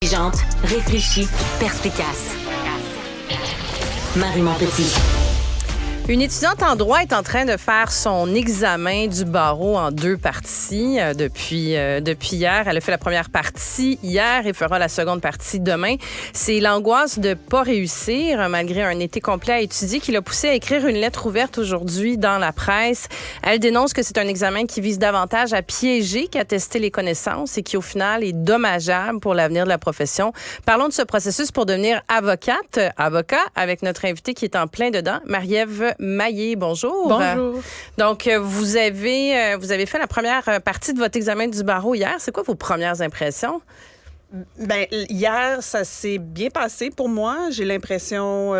Intelligente, réfléchie, perspicace. Marie Montpetit. Une étudiante en droit est en train de faire son examen du barreau en 2 parties depuis hier. Elle a fait la première partie hier et fera la seconde partie demain. C'est l'angoisse de ne pas réussir malgré un été complet à étudier qui l'a poussée à écrire une lettre ouverte aujourd'hui dans la presse. Elle dénonce que c'est un examen qui vise davantage à piéger qu'à tester les connaissances et qui, au final, est dommageable pour l'avenir de la profession. Parlons de ce processus pour devenir avocat avec notre invitée qui est en plein dedans, Marie-Ève Maillé, bonjour. Bonjour. Donc, vous avez fait la première partie de votre examen du barreau hier. C'est quoi vos premières impressions? Ben, hier, ça s'est bien passé pour moi. J'ai l'impression,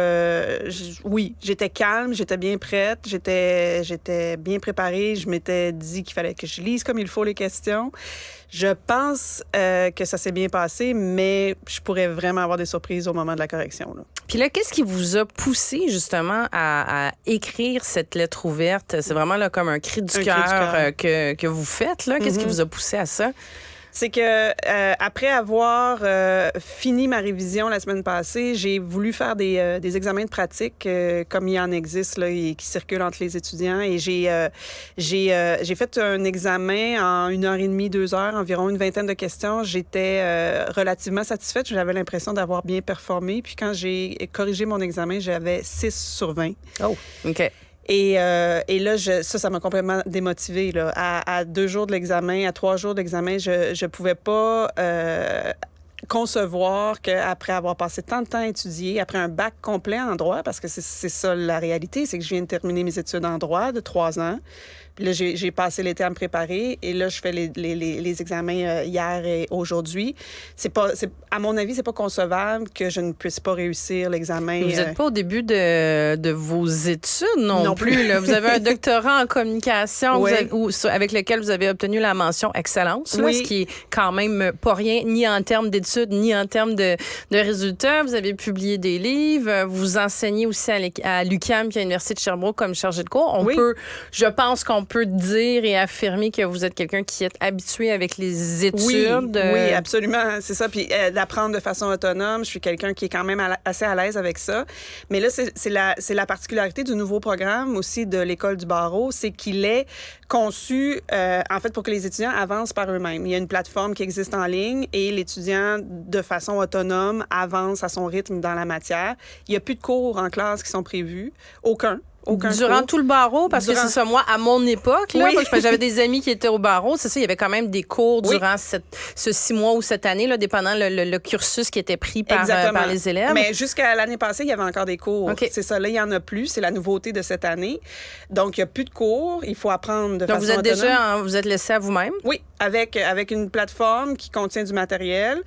oui, j'étais calme, j'étais bien prête, j'étais bien préparée. Je m'étais dit qu'il fallait que je lise comme il faut les questions. Je pense que ça s'est bien passé, mais je pourrais vraiment avoir des surprises au moment de la correction, là. Puis là, qu'est-ce qui vous a poussé justement à écrire cette lettre ouverte? C'est vraiment là comme un cri du cœur que vous faites, là. Qu'est-ce qui vous a poussé à ça? C'est que après avoir fini ma révision la semaine passée, j'ai voulu faire des examens de pratique comme il en existe là, et qui circulent entre les étudiants. Et j'ai fait un examen en 1h30, 2 heures, environ une vingtaine de questions. J'étais relativement satisfaite. J'avais l'impression d'avoir bien performé. Puis quand j'ai corrigé mon examen, j'avais 6 sur 20. Oh, OK. Et là, ça m'a complètement démotivée. Là. À 2 jours de l'examen, à 3 jours d'examen, je pouvais pas concevoir qu'après avoir passé tant de temps à étudier, après un bac complet en droit, parce que c'est ça la réalité, c'est que je viens de terminer mes études en droit de 3 ans. Puis là, j'ai passé l'été à me préparer et là, je fais les examens hier et aujourd'hui. À mon avis, c'est pas concevable que je ne puisse pas réussir l'examen. Vous n'êtes pas au début de vos études non plus. Là. Vous avez un doctorat en communication oui. avec lequel vous avez obtenu la mention excellence, là, oui. ce qui est quand même pas rien, ni en termes d'études, ni en termes de résultats. Vous avez publié des livres. Vous enseignez aussi à l'UQAM puis à l'Université de Sherbrooke comme chargé de cours. Je pense qu'on peut dire et affirmer que vous êtes quelqu'un qui est habitué avec les études. Oui, absolument. C'est ça. Puis d'apprendre de façon autonome. Je suis quelqu'un qui est quand même assez à l'aise avec ça. Mais là, c'est la particularité du nouveau programme aussi de l'École du barreau, c'est qu'il est conçu, en fait, pour que les étudiants avancent par eux-mêmes. Il y a une plateforme qui existe en ligne et l'étudiant, de façon autonome, avance à son rythme dans la matière. Il n'y a plus de cours en classe qui sont prévus. Aucun Durant cours. tout le barreau, parce que c'est ça, moi, à mon époque, là, oui. j'avais des amis qui étaient au barreau, c'est ça, il y avait quand même des cours durant ce 6 mois ou cette année, là, dépendant le cursus qui était pris par les élèves. Mais jusqu'à l'année passée, il y avait encore des cours. Okay. C'est ça, là, il n'y en a plus. C'est la nouveauté de cette année. Donc, il n'y a plus de cours. Il faut apprendre de façon autonome. Donc, vous êtes laissé à vous-même? Oui, avec une plateforme qui contient du matériel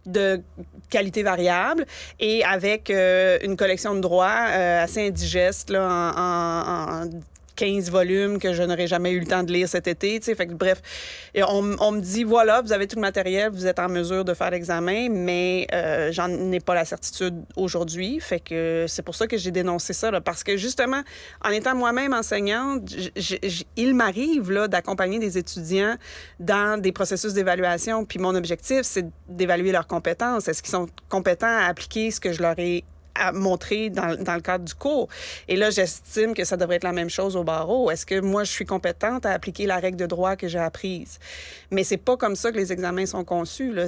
de qualité variable et avec une collection de droits assez indigeste là, en 15 volumes que je n'aurais jamais eu le temps de lire cet été. Fait que, bref, on me dit, voilà, vous avez tout le matériel, vous êtes en mesure de faire l'examen, mais j'en ai pas la certitude aujourd'hui. Fait que c'est pour ça que j'ai dénoncé ça, là, parce que justement, en étant moi-même enseignante, il m'arrive là, d'accompagner des étudiants dans des processus d'évaluation. Puis mon objectif, c'est d'évaluer leurs compétences. Est-ce qu'ils sont compétents à appliquer ce que je leur ai à montrer dans le cadre du cours. Et là, j'estime que ça devrait être la même chose au barreau. Est-ce que moi, je suis compétente à appliquer la règle de droit que j'ai apprise? Mais c'est pas comme ça que les examens sont conçus, là.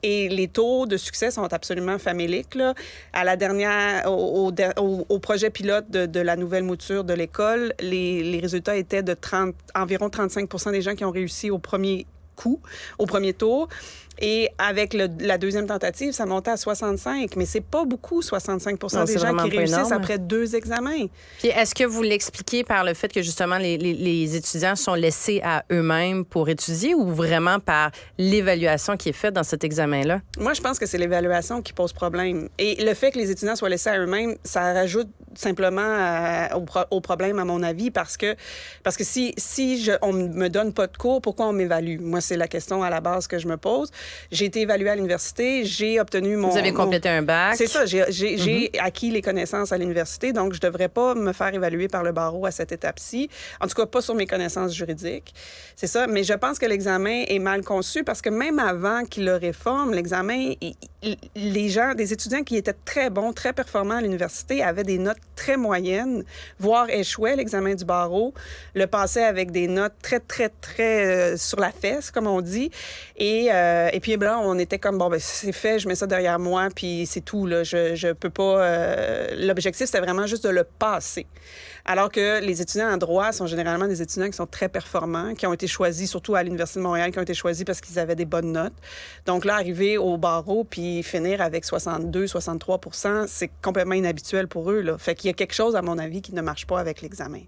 Et les taux de succès sont absolument faméliques, là. À la dernière, au projet pilote de la nouvelle mouture de l'école, les résultats étaient de environ 35% des gens qui ont réussi au premier tour. Et avec la deuxième tentative, ça montait à 65. Mais c'est pas beaucoup, 65% des gens qui réussissent après 2 examens. Puis est-ce que vous l'expliquez par le fait que, justement, les étudiants sont laissés à eux-mêmes pour étudier ou vraiment par l'évaluation qui est faite dans cet examen-là? Moi, je pense que c'est l'évaluation qui pose problème. Et le fait que les étudiants soient laissés à eux-mêmes, ça rajoute simplement au problème, à mon avis, parce que si on me donne pas de cours, pourquoi on m'évalue? Moi, c'est la question à la base que je me pose. J'ai été évaluée à l'université, j'ai obtenu mon... Vous avez complété un bac. C'est ça, j'ai acquis les connaissances à l'université, donc je ne devrais pas me faire évaluer par le barreau à cette étape-ci. En tout cas, pas sur mes connaissances juridiques. C'est ça, mais je pense que l'examen est mal conçu parce que même avant qu'il le réforme, l'examen, les gens, des étudiants qui étaient très bons, très performants à l'université avaient des notes très moyennes, voire échouaient l'examen du barreau, le passaient avec des notes très, très, très sur la fesse, comme on dit. Et puis, là, on était comme, bon, ben c'est fait, je mets ça derrière moi, puis c'est tout, là. Je peux pas... L'objectif, c'était vraiment juste de le passer. Alors que les étudiants en droit sont généralement des étudiants qui sont très performants, qui ont été choisis, surtout à l'Université de Montréal, qui ont été choisis parce qu'ils avaient des bonnes notes. Donc là, arriver au barreau puis finir avec 62-63 %, c'est complètement inhabituel pour eux, là. Fait qu'il y a quelque chose, à mon avis, qui ne marche pas avec l'examen.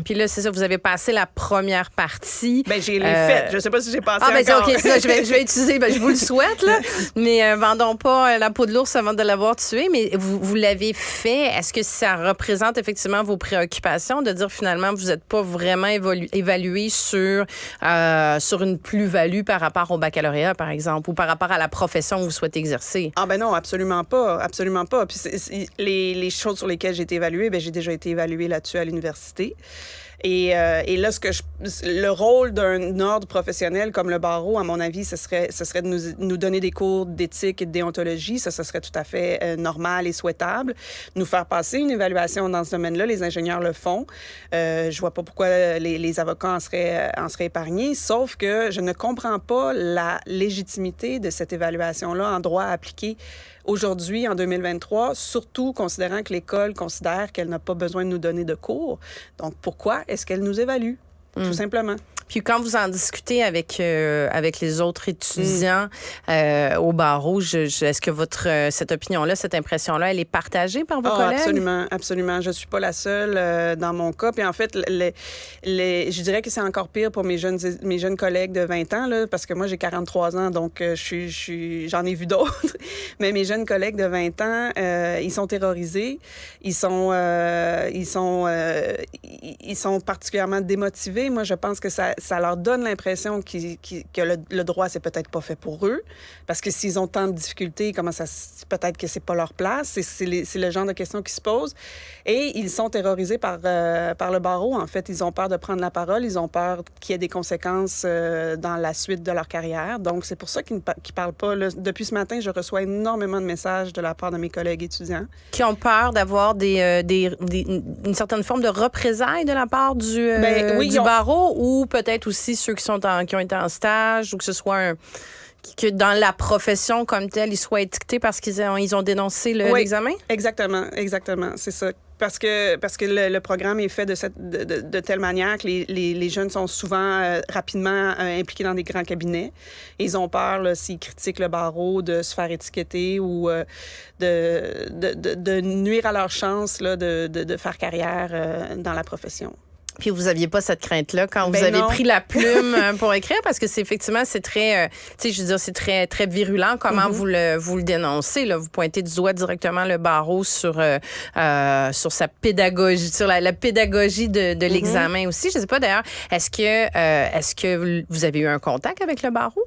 Puis là, c'est ça, vous avez passé la première partie. Bien, j'ai fait. Je ne sais pas si j'ai passé ben encore. c'est OK, ça, je vais utiliser, je vous le souhaite, là. Mais vendons pas la peau de l'ours avant de l'avoir tué. Mais vous l'avez fait. Est-ce que ça représente effectivement vos préoccupations de dire finalement vous n'êtes pas vraiment évalué sur une plus-value par rapport au baccalauréat, par exemple, ou par rapport à la profession que vous souhaitez exercer? Ah ben non, absolument pas. Absolument pas. Puis les choses sur lesquelles j'ai été évaluée, bien, j'ai déjà été évaluée là-dessus à l'université. Et là, le rôle d'un ordre professionnel comme le barreau, à mon avis, ce serait de nous donner des cours d'éthique et de déontologie. Ça, ce serait tout à fait normal et souhaitable. Nous faire passer une évaluation dans ce domaine-là, les ingénieurs le font. Je vois pas pourquoi les avocats en seraient épargnés, sauf que je ne comprends pas la légitimité de cette évaluation-là en droit appliqué aujourd'hui, en 2023, surtout considérant que l'école considère qu'elle n'a pas besoin de nous donner de cours. Donc, pourquoi est-ce qu'elle nous évalue? Tout simplement. Puis quand vous en discutez avec les autres étudiants au barreau, est-ce que cette opinion-là, cette impression-là, elle est partagée par vos collègues? Absolument, absolument. Je suis pas la seule dans mon cas. Puis en fait, je dirais que c'est encore pire pour mes jeunes collègues de 20 ans, là, parce que moi, j'ai 43 ans, donc j'en ai vu d'autres. Mais mes jeunes collègues de 20 ans, ils sont terrorisés. Ils sont particulièrement démotivés. Moi, je pense que ça leur donne l'impression que le droit, c'est peut-être pas fait pour eux. Parce que s'ils ont tant de difficultés, peut-être que c'est pas leur place. C'est le genre de questions qui se posent. Et ils sont terrorisés par le barreau, en fait. Ils ont peur de prendre la parole. Ils ont peur qu'il y ait des conséquences dans la suite de leur carrière. Donc, c'est pour ça qu'ils ne parlent pas. Là, depuis ce matin, je reçois énormément de messages de la part de mes collègues étudiants. Qui ont peur d'avoir une certaine forme de représailles de la part du barreau, ou peut-être aussi ceux qui ont été en stage, ou que ce soit que dans la profession comme telle, ils soient étiquetés parce qu'ils ont dénoncé l'examen? Exactement, c'est ça. Parce que le programme est fait de telle manière que les jeunes sont souvent rapidement impliqués dans des grands cabinets. Et ils ont peur, là, s'ils critiquent le barreau, de se faire étiqueter ou de nuire à leur chance là, de faire carrière dans la profession. Puis vous aviez pas cette crainte-là quand vous avez pris la plume pour écrire, parce que c'est très, c'est très, très virulent comment vous le dénoncez, là. Vous pointez du doigt directement le barreau sur sa pédagogie, sur la pédagogie de l'examen aussi. Je sais pas d'ailleurs, est-ce que vous avez eu un contact avec le barreau?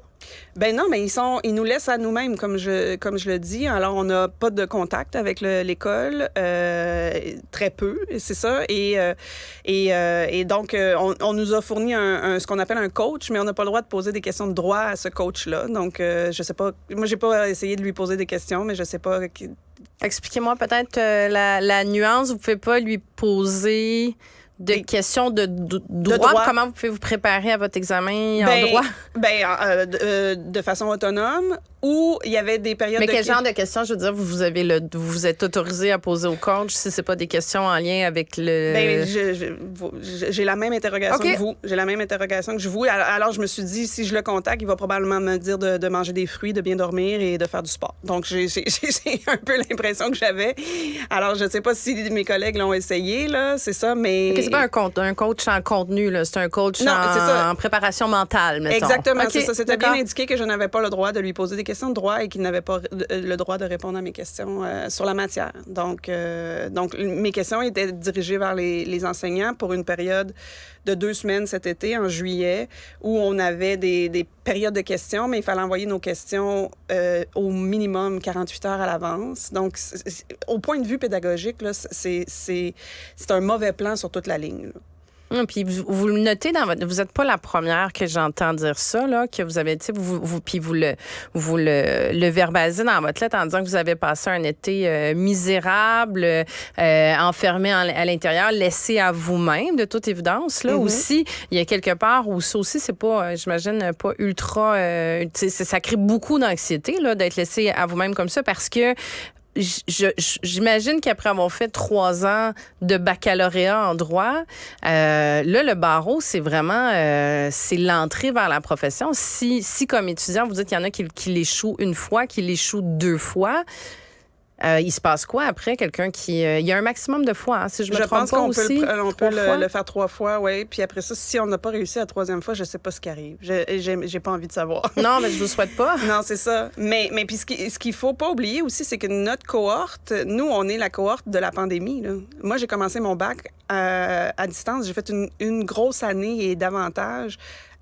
Ben non, mais ils nous laissent à nous-mêmes, comme je le dis. Alors, on n'a pas de contact avec l'école, très peu, c'est ça. Et donc, on nous a fourni ce qu'on appelle un coach, mais on n'a pas le droit de poser des questions de droit à ce coach-là. Donc, je sais pas. Moi, j'ai pas essayé de lui poser des questions, mais je sais pas. Expliquez-moi peut-être la nuance. Vous pouvez pas lui poser des questions de droit. Comment vous pouvez vous préparer à votre examen en droit? De façon autonome, ou il y avait des périodes Mais quel genre de questions, je veux dire, vous êtes autorisé à poser au coach si c'est pas des questions en lien avec le... J'ai la même interrogation que vous. J'ai la même interrogation que vous. Alors, je me suis dit, si je le contacte, il va probablement me dire de manger des fruits, de bien dormir et de faire du sport. Donc, j'ai un peu l'impression que j'avais. Alors, je sais pas si mes collègues l'ont essayé, là, c'est ça, mais... C'est pas un coach en contenu, là. C'est un coach en préparation mentale, mettons. Exactement, c'est ça. C'était bien indiqué que je n'avais pas le droit de lui poser des questions questions de droit et qu'ils n'avaient pas le droit de répondre à mes questions sur la matière. Donc, mes questions étaient dirigées vers les enseignants pour une période de 2 semaines cet été, en juillet, où on avait des périodes de questions, mais il fallait envoyer nos questions au minimum 48 heures à l'avance. Donc, au point de vue pédagogique, là, c'est un mauvais plan sur toute la ligne, là. Puis vous le notez dans votre... Vous n'êtes pas la première que j'entends dire ça, là, que vous avez, tu sais, puis vous le verbalisez dans votre lettre en disant que vous avez passé un été misérable, enfermé à l'intérieur, laissé à vous-même, de toute évidence. Là aussi, il y a quelque part où ça aussi, c'est pas, j'imagine, pas ultra... ça crée beaucoup d'anxiété, là, d'être laissé à vous-même comme ça, parce que j'imagine qu'après avoir fait 3 ans de baccalauréat en droit, là, le barreau, c'est vraiment c'est l'entrée vers la profession. Si comme étudiant, vous dites qu'il y en a qui l'échouent 1 fois, qui l'échouent 2 fois, il se passe quoi après? Quelqu'un qui... il y a un maximum de fois, hein, si je me trompe pas aussi. On peut le faire 3 fois, oui. Puis après ça, si on n'a pas réussi la 3e fois, je sais pas ce qui arrive. J'ai pas envie de savoir. Non, mais je vous souhaite pas. Non, c'est ça. Mais puis ce qu'il faut pas oublier aussi, c'est que notre cohorte, nous, on est la cohorte de la pandémie, là. Moi, j'ai commencé mon bac à distance. J'ai fait une grosse année et davantage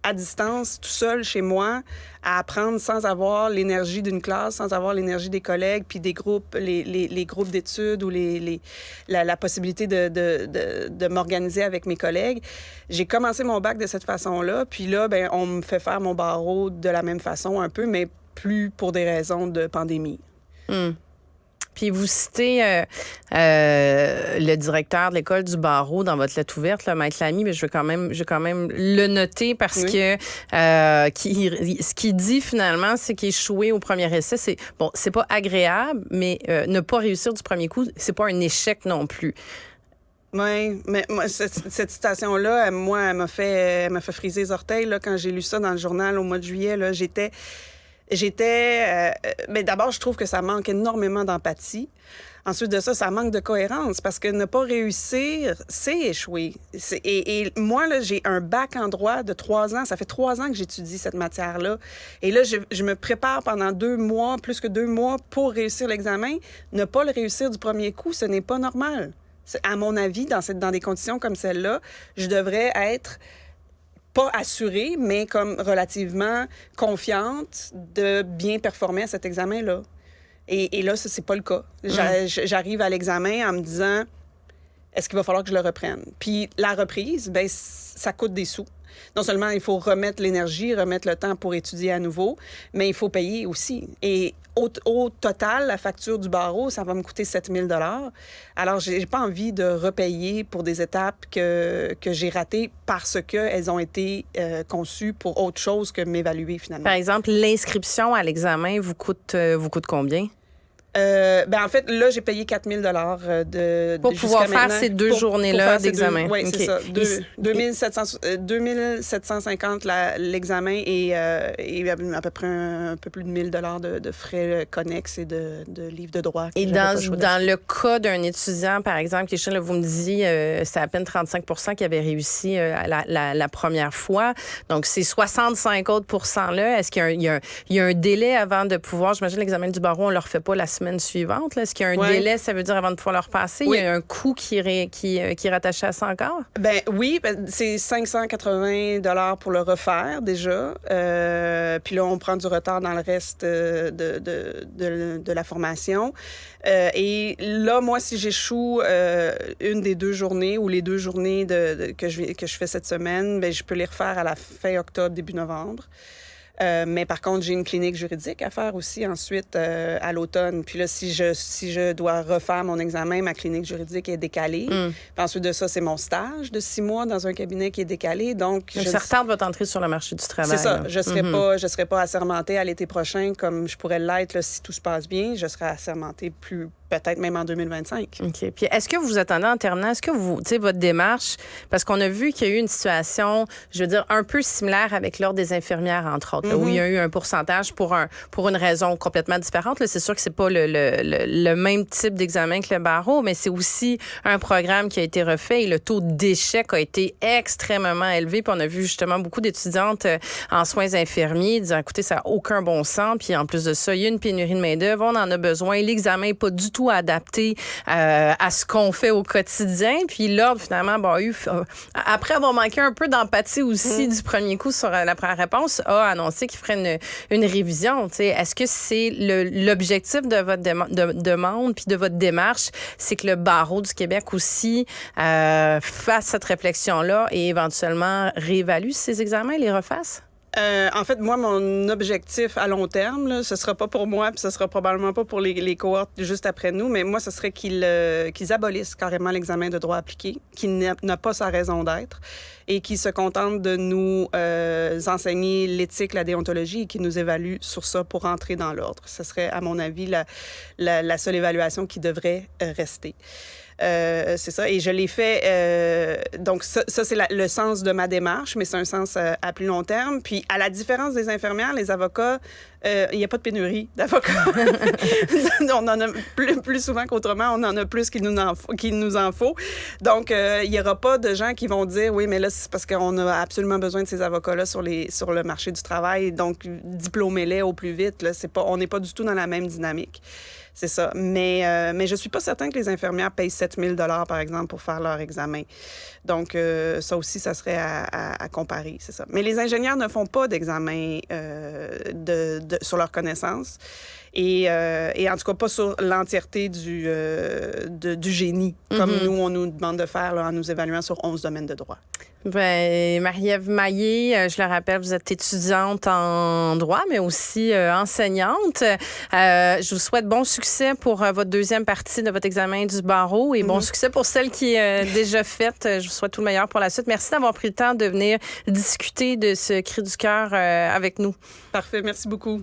à distance, tout seul chez moi, à apprendre sans avoir l'énergie d'une classe, sans avoir l'énergie des collègues, puis des groupes, les groupes d'études ou la possibilité de m'organiser avec mes collègues. J'ai commencé mon bac de cette façon-là, puis là, ben, on me fait faire mon barreau de la même façon un peu, mais plus pour des raisons de pandémie. Puis vous citez le directeur de l'école du barreau dans votre lettre ouverte, là, Maître Lamy, mais je vais quand même le noter parce que ce qu'il dit finalement, c'est qu'échouer au premier essai, c'est pas agréable, mais ne pas réussir du premier coup, c'est pas un échec non plus. Oui, mais moi, cette citation-là, elle m'a fait friser les orteils là, quand j'ai lu ça dans le journal au mois de juillet. Là, mais d'abord, je trouve que ça manque énormément d'empathie. Ensuite de ça manque de cohérence parce que ne pas réussir, c'est échouer. Et moi, là, j'ai un bac en droit de 3 ans. Ça fait 3 ans que j'étudie cette matière-là. Et là, je me prépare pendant 2 mois, plus que 2 mois, pour réussir l'examen. Ne pas le réussir du premier coup, ce n'est pas normal. À mon avis, dans des conditions comme celle-là, je devrais être... pas assurée, mais comme relativement confiante de bien performer à cet examen-là. Et là, ça, c'est pas le cas. J'arrive à l'examen en me disant, est-ce qu'il va falloir que je le reprenne? Puis la reprise, ben ça coûte des sous. Non seulement il faut remettre l'énergie, remettre le temps pour étudier à nouveau, mais il faut payer aussi. Et au total, la facture du barreau, ça va me coûter 7 000 $. Alors, j'ai pas envie de repayer pour des étapes que j'ai ratées parce qu'elles ont été conçues pour autre chose que m'évaluer finalement. Par exemple, l'inscription à l'examen vous coûte combien? En fait, là, j'ai payé 4 000 $ pour pouvoir faire ces 2 journées-là d'examen. Oui, c'est ça. 2 750 l'examen et à peu près un peu plus de 1 000 $ de frais connexes et de livres de droit. Et dans le cas d'un étudiant, par exemple, Kéchine, vous me disiez c'est à peine 35 % qui avait réussi la première fois. Donc, ces 65 autres %-là, est-ce qu'il y a un délai avant de pouvoir... J'imagine l'examen du barreau, on ne le refait pas la semaine suivante. Là. Est-ce qu'il y a un délai, ça veut dire, avant de pouvoir le repasser? Oui. Il y a un coût qui est rattaché à ça encore? Ben oui, c'est 580 $ pour le refaire déjà. Puis là, on prend du retard dans le reste de la formation. Et là, moi, si j'échoue une des 2 journées ou les 2 journées que je fais cette semaine, ben, je peux les refaire à la fin octobre, début novembre. Mais par contre, j'ai une clinique juridique à faire aussi ensuite à l'automne. Puis là, si je dois refaire mon examen, ma clinique juridique est décalée. Puis ensuite de ça, c'est mon stage de 6 mois dans un cabinet qui est décalé. Donc ça retarde votre entrée sur le marché du travail. C'est ça. Là. Je serai pas assermentée à l'été prochain comme je pourrais l'être là, si tout se passe bien. Je serai assermentée plus peut-être même en 2025. OK. Puis est-ce que vous attendez en terminant, est-ce que vous, tu sais, votre démarche, parce qu'on a vu qu'il y a eu une situation, je veux dire, un peu similaire avec l'Ordre des infirmières, entre autres, là, où il y a eu un pourcentage pour une raison complètement différente. Là, c'est sûr que c'est pas le même type d'examen que le barreau, mais c'est aussi un programme qui a été refait et le taux d'échec a été extrêmement élevé. Puis on a vu justement beaucoup d'étudiantes en soins infirmiers dire, écoutez, ça n'a aucun bon sens. Puis en plus de ça, il y a une pénurie de main-d'œuvre, on en a besoin. L'examen n'est pas du tout adapté à ce qu'on fait au quotidien. Puis l'Ordre, finalement, après avoir manqué un peu d'empathie aussi du premier coup sur la première réponse, a annoncé qu'il ferait une révision. T'sais. Est-ce que c'est l'objectif de votre demande puis de votre démarche, c'est que le barreau du Québec aussi fasse cette réflexion-là et éventuellement réévalue ces examens, les refasse? En fait, moi, mon objectif à long terme, là, ce sera pas pour moi, puis ce sera probablement pas pour les cohortes juste après nous, mais moi, ce serait qu'ils abolissent carrément l'examen de droit appliqué, qui n'a pas sa raison d'être, et qui se contentent de nous enseigner l'éthique, la déontologie, et qui nous évaluent sur ça pour entrer dans l'ordre. Ce serait, à mon avis, la seule évaluation qui devrait rester. C'est ça. Et je l'ai fait. Donc, ça c'est le sens de ma démarche, mais c'est un sens à plus long terme. Puis, à la différence des infirmières, les avocats, il n'y a pas de pénurie d'avocats. On en a plus souvent qu'autrement. On en a plus qu'il nous en faut. Donc, il n'y aura pas de gens qui vont dire, oui, mais là, c'est parce qu'on a absolument besoin de ces avocats-là sur le marché du travail. Donc, diplômez-les au plus vite. Là, on n'est pas du tout dans la même dynamique. C'est ça. Mais je suis pas certain que les infirmières payent 7 000 $ par exemple, pour faire leur examen. Donc, ça aussi, ça serait à comparer, c'est ça. Mais les ingénieurs ne font pas d'examen sur leurs connaissances. Et en tout cas, pas sur l'entièreté du génie, comme nous, on nous demande de faire là, en nous évaluant sur 11 domaines de droit. Bien, Marie-Ève Maillé, je le rappelle, vous êtes étudiante en droit, mais aussi enseignante. Je vous souhaite bon succès pour votre deuxième partie de votre examen du barreau et bon succès pour celle qui est déjà faite. Je vous souhaite tout le meilleur pour la suite. Merci d'avoir pris le temps de venir discuter de ce cri du cœur avec nous. Parfait, merci beaucoup.